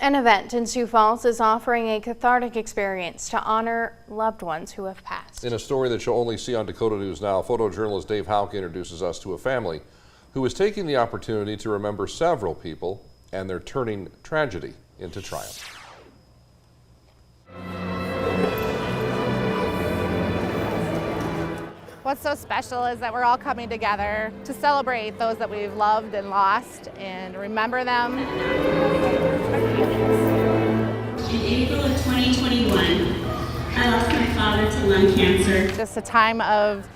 An event in Sioux Falls is offering a cathartic experience to honor loved ones who have passed. In a story that you'll only see on Dakota News Now, photojournalist Dave Houck introduces us to a family who is taking the opportunity to remember several people, and they're turning tragedy into triumph. What's so special is that we're all coming together to celebrate those that we've loved and lost and remember them. In April of 2021, I lost my father to lung cancer. Just a time of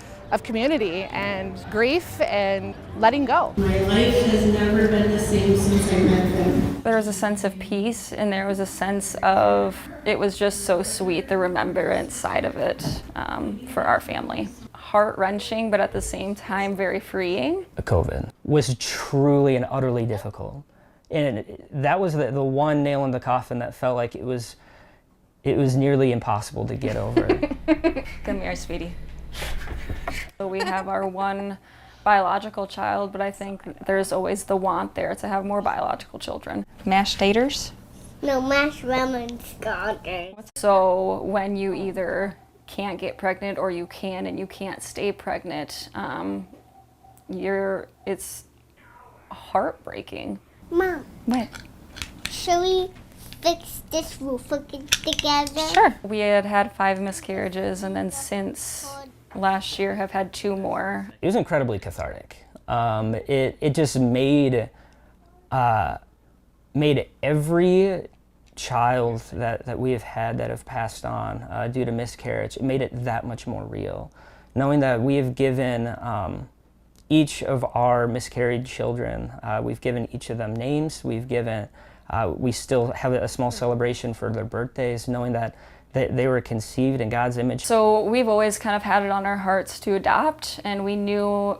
community and grief and letting go. My life has never been the same since I met them. There was a sense of peace, and there was a sense of, it was just so sweet, the remembrance side of it for our family. Heart-wrenching, but at the same time very freeing. COVID was truly and utterly difficult. And that was the one nail in the coffin that felt like it was nearly impossible to get over. Come here, sweetie. So we have our one biological child, but I think there's always the want there to have more biological children. Mashed taters? No, mashed lemon scalders. So when you either can't get pregnant or you can and you can't stay pregnant, it's heartbreaking. Mom, What? should we fix this roof again together? Sure. We had 5 miscarriages, and then since last year have had 2 more. It was incredibly cathartic. It just made every child that we have had that have passed on due to miscarriage, it made it that much more real. Knowing that we have given each of our miscarried children, we've given each of them names, we still have a small celebration for their birthdays, knowing that they were conceived in God's image. So we've always kind of had it on our hearts to adopt, and we knew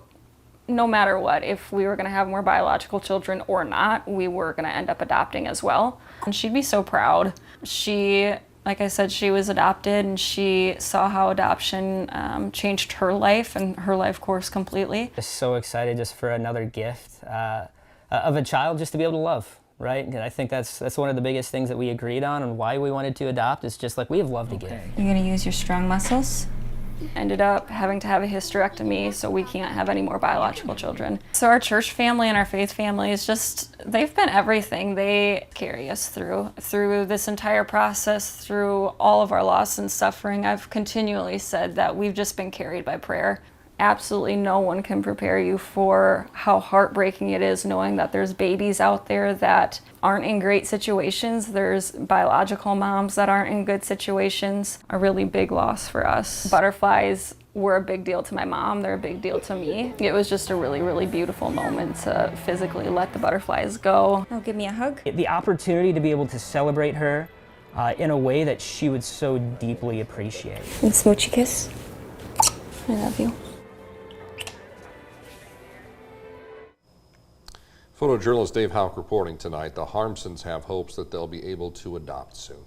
no matter what, if we were going to have more biological children or not, we were going to end up adopting as well. And she'd be so proud. She, like I said, she was adopted, and she saw how adoption changed her life and her life course completely. Just so excited just for another gift of a child just to be able to love, right? And I think that's one of the biggest things that we agreed on and why we wanted to adopt is just like we have love to give. You're going to use your strong muscles? Ended up having to have a hysterectomy, so we can't have any more biological children. So our church family and our faith family is just, they've been everything. They carry us through this entire process, through all of our loss and suffering. I've continually said that we've just been carried by prayer. Absolutely no one can prepare you for how heartbreaking it is knowing that there's babies out there that aren't in great situations. There's biological moms that aren't in good situations. A really big loss for us. Butterflies were a big deal to my mom. They're a big deal to me. It was just a really, really beautiful moment to physically let the butterflies go. Oh, give me a hug. The opportunity to be able to celebrate her in a way that she would so deeply appreciate. And smoochy kiss. I love you. Photojournalist Dave Houck reporting tonight. The Harmsons have hopes that they'll be able to adopt soon.